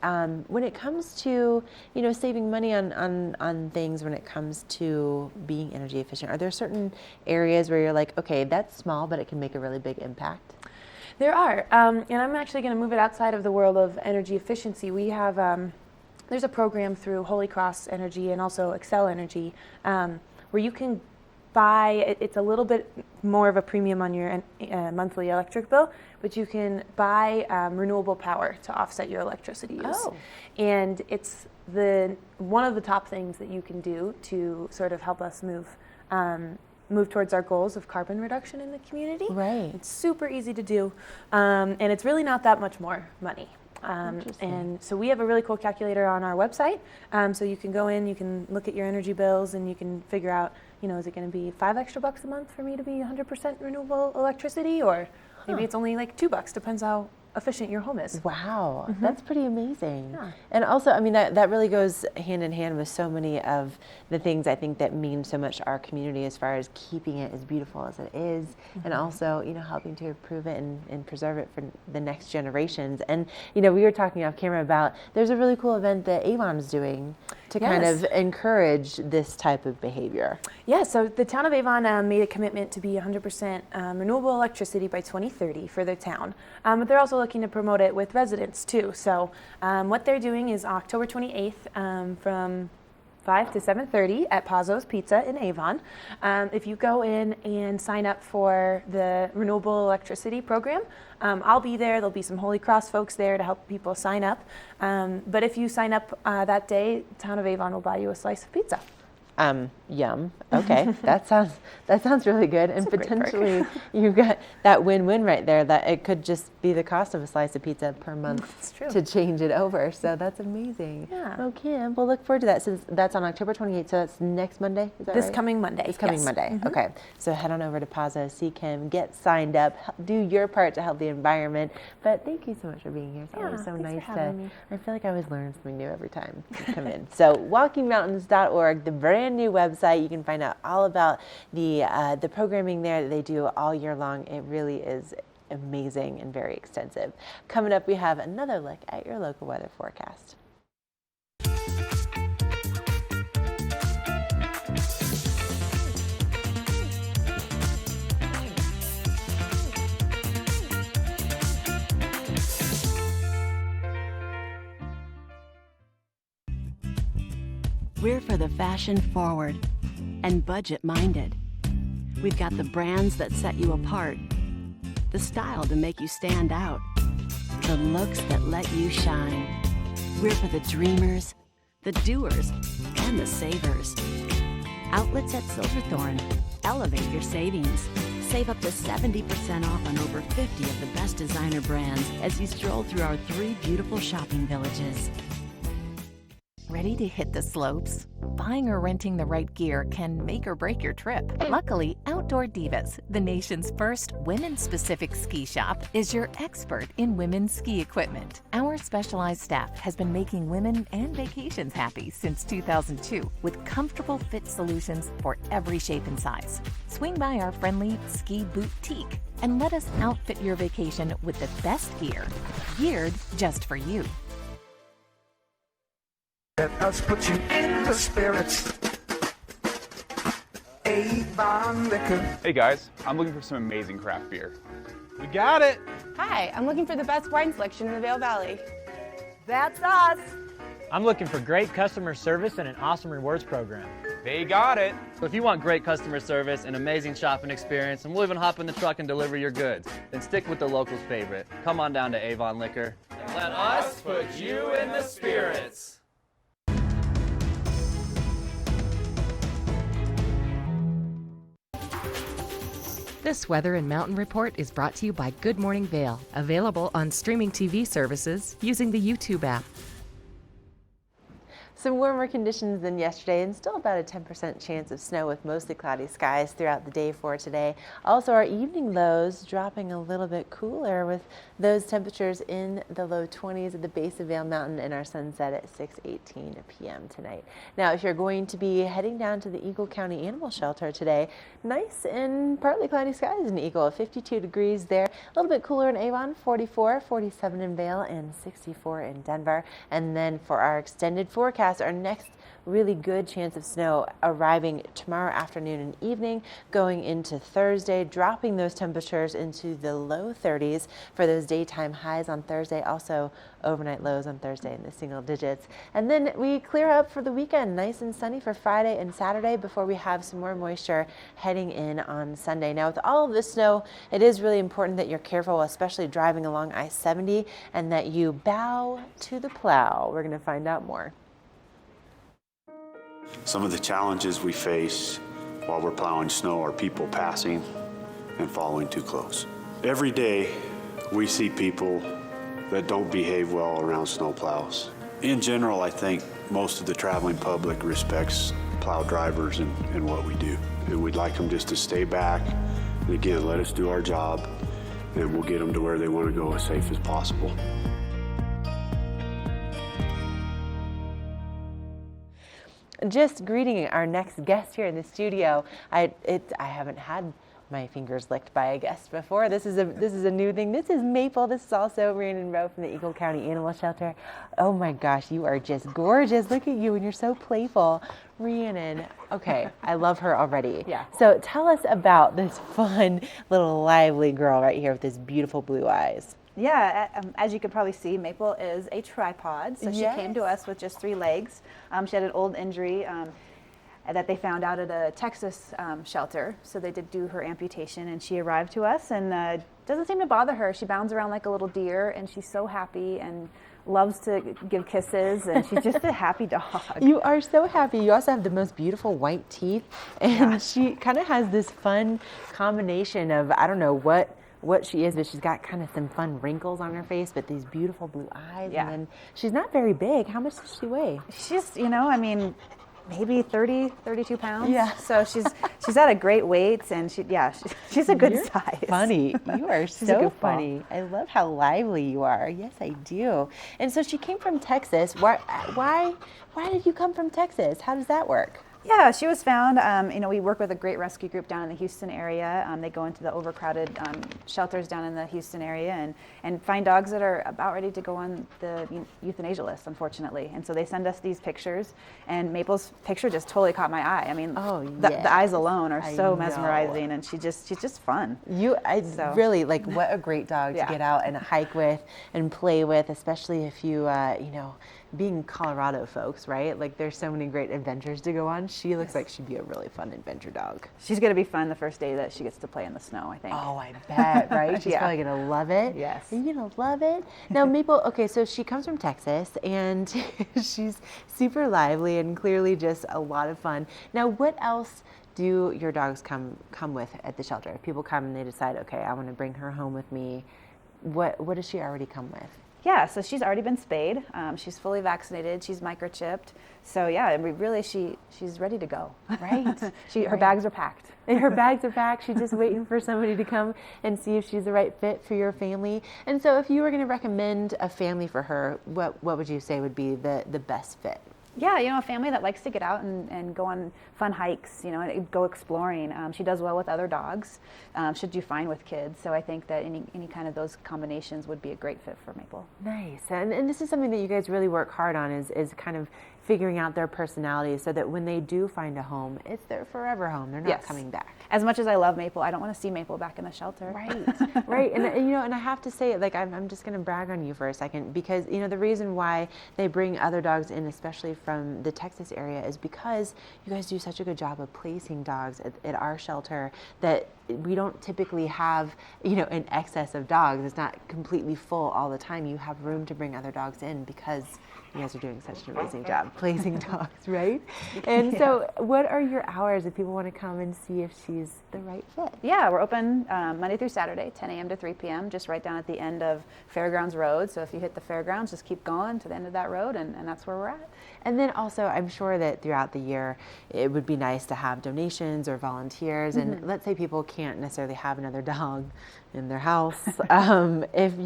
when it comes to, saving money on things, when it comes to being energy efficient, are there certain areas where you're like, okay, that's small, but it can make a really big impact? There are, and I'm actually going to move it outside of the world of energy efficiency. We have, there's a program through Holy Cross Energy and also Excel Energy, where you can buy, it's a little bit more of a premium on your monthly electric bill, but you can buy renewable power to offset your electricity use. Oh. And it's one of the top things that you can do to sort of help us move towards our goals of carbon reduction in the community. Right. It's super easy to do, and it's really not that much more money. And so we have a really cool calculator on our website. So you can go in, you can look at your energy bills, and you can figure out, is it going to be $5 extra a month for me to be 100% renewable electricity, or maybe it's only like $2, depends how efficient your home is. Wow, that's pretty amazing. Yeah. And also, I mean, that really goes hand in hand with so many of the things I think that mean so much to our community as far as keeping it as beautiful as it is, and also, helping to improve it and preserve it for the next generations. And, we were talking off camera about, there's a really cool event that Avon is doing to kind of encourage this type of behavior. Yeah, so the town of Avon made a commitment to be 100% renewable electricity by 2030 for their town. But they're also looking to promote it with residents too. So what they're doing is October 28th from 5 to 7:30 at Pazzo's Pizza in Avon. If you go in and sign up for the renewable electricity program, I'll be there. There'll be some Holy Cross folks there to help people sign up. But if you sign up that day, Town of Avon will buy you a slice of pizza. Yum. Okay, that sounds really good, and potentially you've got that win-win right there. That it could just be the cost of a slice of pizza per month to change it over. So that's amazing. Yeah. Oh, Kim, we'll look forward to that. Since that's on October 28th, so that's next Monday. Is that This right? coming Monday. This coming yes. Monday. Okay, so head on over to Pazzo, see Kim, get signed up, do your part to help the environment. But thank you so much for being here. It's always so nice to. I feel like I always learn something new every time you come in. So walkingmountains.org, the brand new website. You can find out all about the programming there that they do all year long. It really is amazing and very extensive. Coming up, we have another look at your local weather forecast. We're for the fashion forward and budget minded. We've got the brands that set you apart, the style to make you stand out, the looks that let you shine. We're for the dreamers, the doers, and the savers. Outlets at Silverthorne. Elevate your savings. Save up to 70% off on over 50 of the best designer brands as you stroll through our 3 beautiful shopping villages. Ready to hit the slopes? Buying or renting the right gear can make or break your trip. Luckily, Outdoor Divas, the nation's first women's-specific ski shop, is your expert in women's ski equipment. Our specialized staff has been making women and vacations happy since 2002 with comfortable fit solutions for every shape and size. Swing by our friendly ski boutique and let us outfit your vacation with the best gear, geared just for you. Let us put you in the spirits. Avon Liquor. Hey guys, I'm looking for some amazing craft beer. We got it. Hi, I'm looking for the best wine selection in the Vail Valley. That's us. I'm looking for great customer service and an awesome rewards program. They got it. So if you want great customer service, an amazing shopping experience, and we'll even hop in the truck and deliver your goods, then stick with the locals' favorite. Come on down to Avon Liquor. And let us put you in the spirits. This weather and mountain report is brought to you by Good Morning Vail, available on streaming TV services using the YouTube app. Some warmer conditions than yesterday and still about a 10% chance of snow with mostly cloudy skies throughout the day for today. Also, our evening lows dropping a little bit cooler with those temperatures in the low 20s at the base of Vail Mountain and our sunset at 6:18 p.m. tonight. Now, if you're going to be heading down to the Eagle County Animal Shelter today, nice and partly cloudy skies in Eagle, 52 degrees there. A little bit cooler in Avon, 44, 47 in Vail, and 64 in Denver. And then for our extended forecast, our next really good chance of snow arriving tomorrow afternoon and evening, going into Thursday, dropping those temperatures into the low 30s for those daytime highs on Thursday, also overnight lows on Thursday in the single digits. And then we clear up for the weekend, nice and sunny for Friday and Saturday before we have some more moisture heading in on Sunday. Now, with all of this snow, it is really important that you're careful, especially driving along I-70, and that you bow to the plow. We're going to find out more. Some of the challenges we face while we're plowing snow are people passing and following too close. Every day we see people that don't behave well around snow plows. In general, I think most of the traveling public respects plow drivers and what we do. And we'd like them just to stay back and again, let us do our job and we'll get them to where they want to go as safe as possible. Just greeting our next guest here in the studio. I haven't had my fingers licked by a guest before. This is a new thing. This is Maple. This is also Rhiannon Rowe from the Eagle County Animal Shelter. Oh my gosh, you are just gorgeous. Look at you, and you're so playful. Rhiannon, okay, I love her already. Yeah. So tell us about this fun little lively girl right here with these beautiful blue eyes. Yeah, as you can probably see, Maple is a tripod. So she came to us with just 3 legs. She had an old injury that they found out at a Texas shelter. So they did do her amputation, and she arrived to us, and doesn't seem to bother her. She bounds around like a little deer, and she's so happy and loves to give kisses, and she's just a happy dog. You are so happy. You also have the most beautiful white teeth, and she kind of has this fun combination of, I don't know what she is, but she's got kind of some fun wrinkles on her face, but these beautiful blue eyes. Yeah. And then she's not very big. How much does she weigh? She's, I mean, maybe 30, 32 pounds. Yeah. So she's at a great weight, and she's a good size. Funny. You are so funny. I love how lively you are. Yes, I do. And so she came from Texas. Why did you come from Texas? How does that work? Yeah, she was found, we work with a great rescue group down in the Houston area. They go into the overcrowded shelters down in the Houston area and find dogs that are about ready to go on the euthanasia list, unfortunately. And so they send us these pictures, and Maple's picture just totally caught my eye. I mean, the eyes alone are so mesmerizing, and she's just fun. Really, like, what a great dog to get out and hike with and play with, especially if you, being Colorado folks, right? Like, there's so many great adventures to go on. She looks like she'd be a really fun adventure dog. She's going to be fun the first day that she gets to play in the snow, I think. Oh, I bet, right? She's probably going to love it. Yes. Are you going to love it? Now, Maple, okay, so she comes from Texas, and she's super lively and clearly just a lot of fun. Now, what else do your dogs come with at the shelter? If people come and they decide, okay, I want to bring her home with me, what does she already come with? Yeah, so she's already been spayed. She's fully vaccinated. She's microchipped. So yeah, she's ready to go. Right. Her bags are packed. And her bags are packed. She's just waiting for somebody to come and see if she's the right fit for your family. And so, if you were going to recommend a family for her, what would you say would be the best fit? Yeah, a family that likes to get out and go on fun hikes, and go exploring. She does well with other dogs. Should do fine with kids. So I think that any kind of those combinations would be a great fit for Maple. Nice. And this is something that you guys really work hard on is kind of figuring out their personalities so that when they do find a home, it's their forever home. They're not coming back. As much as I love Maple, I don't want to see Maple back in the shelter. Right, right. And and I have to say, like, I'm just going to brag on you for a second because, the reason why they bring other dogs in, especially from the Texas area, is because you guys do such a good job of placing dogs at our shelter that we don't typically have, an excess of dogs. It's not completely full all the time. You have room to bring other dogs in because you guys are doing such an amazing job placing dogs, right? And so what are your hours if people want to come and see if she's the right fit? Yeah, we're open Monday through Saturday, 10 a.m. to 3 p.m., just right down at the end of Fairgrounds Road. So if you hit the Fairgrounds, just keep going to the end of that road, and that's where we're at. And then also, I'm sure that throughout the year, it would be nice to have donations or volunteers. And let's say people can't necessarily have another dog in their house. What kind of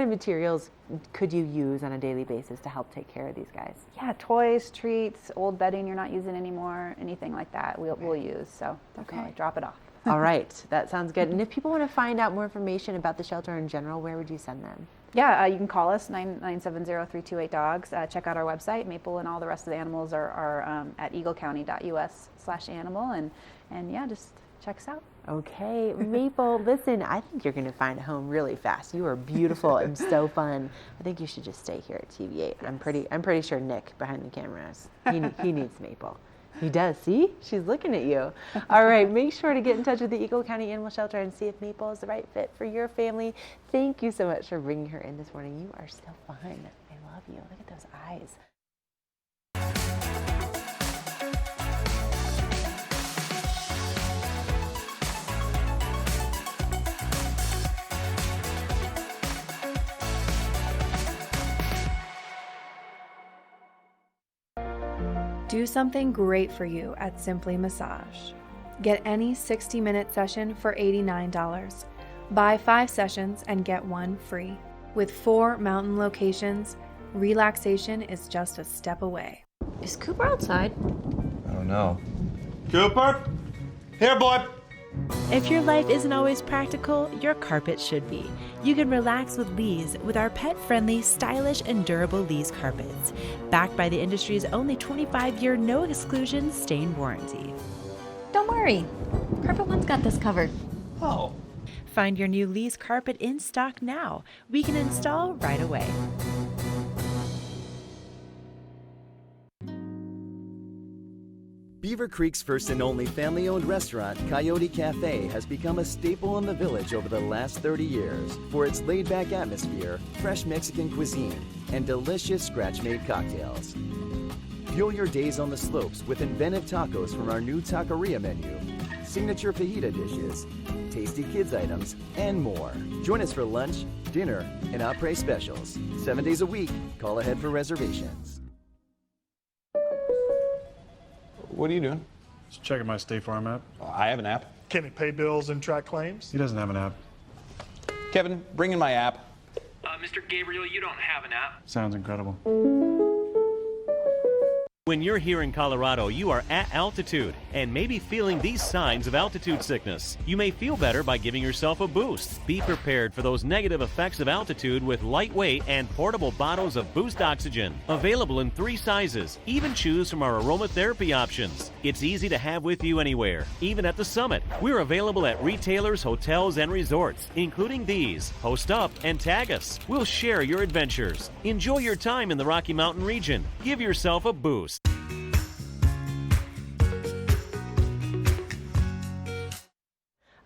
materials could you use on a daily basis to help take care of these guys? Yeah, toys, treats, old bedding you're not using anymore, anything like that we'll use. So definitely drop it off. All right, that sounds good. And if people want to find out more information about the shelter in general, where would you send them? Yeah, you can call us, 970-328-DOGS. Check out our website. Maple and all the rest of the animals are at eaglecounty.us/animal. And yeah, just check us out. Okay, Maple, listen, I think you're going to find a home really fast. You are beautiful and so fun. I think you should just stay here at TV8. Yes. I'm pretty sure Nick behind the cameras, he needs Maple. He does. See? She's looking at you. All right. Make sure to get in touch with the Eagle County Animal Shelter and see if Maple is the right fit for your family. Thank you so much for bringing her in this morning. You are so fun. I love you. Look at those eyes. Do something great for you at Simply Massage. Get any 60-minute session for $89. Buy 5 sessions and get 1 free. With 4 mountain locations, relaxation is just a step away. Is Cooper outside? I don't know. Cooper? Here, boy! If your life isn't always practical, your carpet should be. You can relax with Lee's with our pet-friendly, stylish, and durable Lee's carpets. Backed by the industry's only 25-year no-exclusion stain warranty. Don't worry. Carpet One's got this covered. Oh. Find your new Lee's carpet in stock now. We can install right away. Beaver Creek's first and only family-owned restaurant, Coyote Cafe, has become a staple in the village over the last 30 years for its laid-back atmosphere, fresh Mexican cuisine, and delicious scratch-made cocktails. Fuel your days on the slopes with inventive tacos from our new taqueria menu, signature fajita dishes, tasty kids items, and more. Join us for lunch, dinner, and après specials. 7 days a week. Call ahead for reservations. What are you doing? Just checking my State Farm app. I have an app. Can he pay bills and track claims? He doesn't have an app. Kevin, bring in my app. Mr. Gabriel, you don't have an app. Sounds incredible. When you're here in Colorado, you are at altitude and maybe feeling these signs of altitude sickness. You may feel better by giving yourself a boost. Be prepared for those negative effects of altitude with lightweight and portable bottles of Boost Oxygen. Available in 3 sizes. Even choose from our aromatherapy options. It's easy to have with you anywhere, even at the summit. We're available at retailers, hotels, and resorts, including these. Post up and tag us. We'll share your adventures. Enjoy your time in the Rocky Mountain region. Give yourself a boost.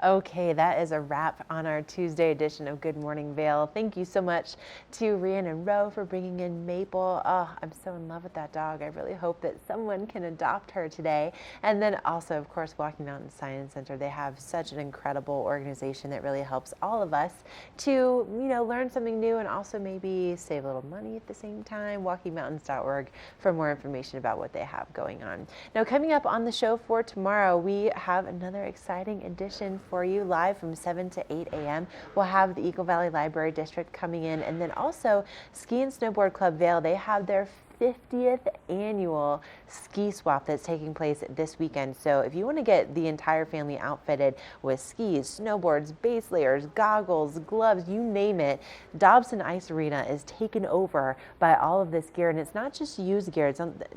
Okay, that is a wrap on our Tuesday edition of Good Morning Vail. Thank you so much to Rhian and Ro for bringing in Maple. Oh, I'm so in love with that dog. I really hope that someone can adopt her today. And then also, of course, Walking Mountain Science Center. They have such an incredible organization that really helps all of us to, learn something new and also maybe save a little money at the same time. WalkingMountains.org for more information about what they have going on. Now, coming up on the show for tomorrow, we have another exciting edition for you live from 7 to 8 a.m. We'll have the Eagle Valley Library District coming in, and then also Ski and Snowboard Club Vail. They have their 50th annual ski swap that's taking place this weekend. So if you want to get the entire family outfitted with skis, snowboards, base layers, goggles, gloves, you name it, Dobson Ice Arena is taken over by all of this gear. And it's not just used gear.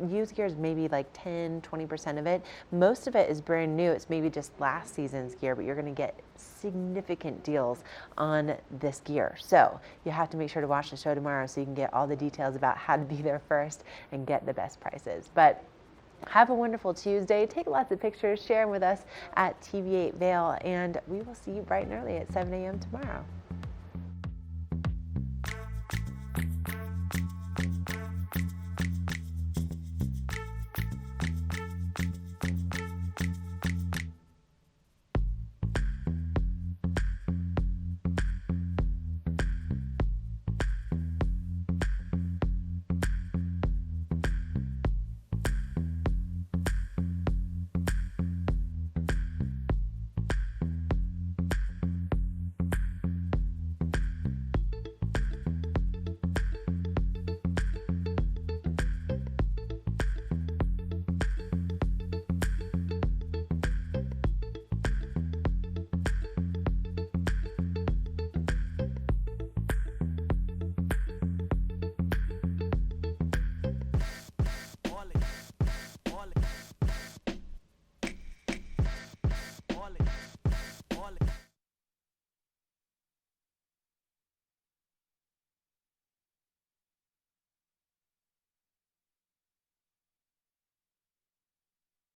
Used gear is maybe like 10-20% of it. Most of it is brand new. It's maybe just last season's gear, but you're going to get significant deals on this gear. So you have to make sure to watch the show tomorrow so you can get all the details about how to be there first and get the best prices. But Have a wonderful Tuesday. Take lots of pictures, share them with us at TV8 Vail, and we will see you bright and early at 7 a.m. tomorrow.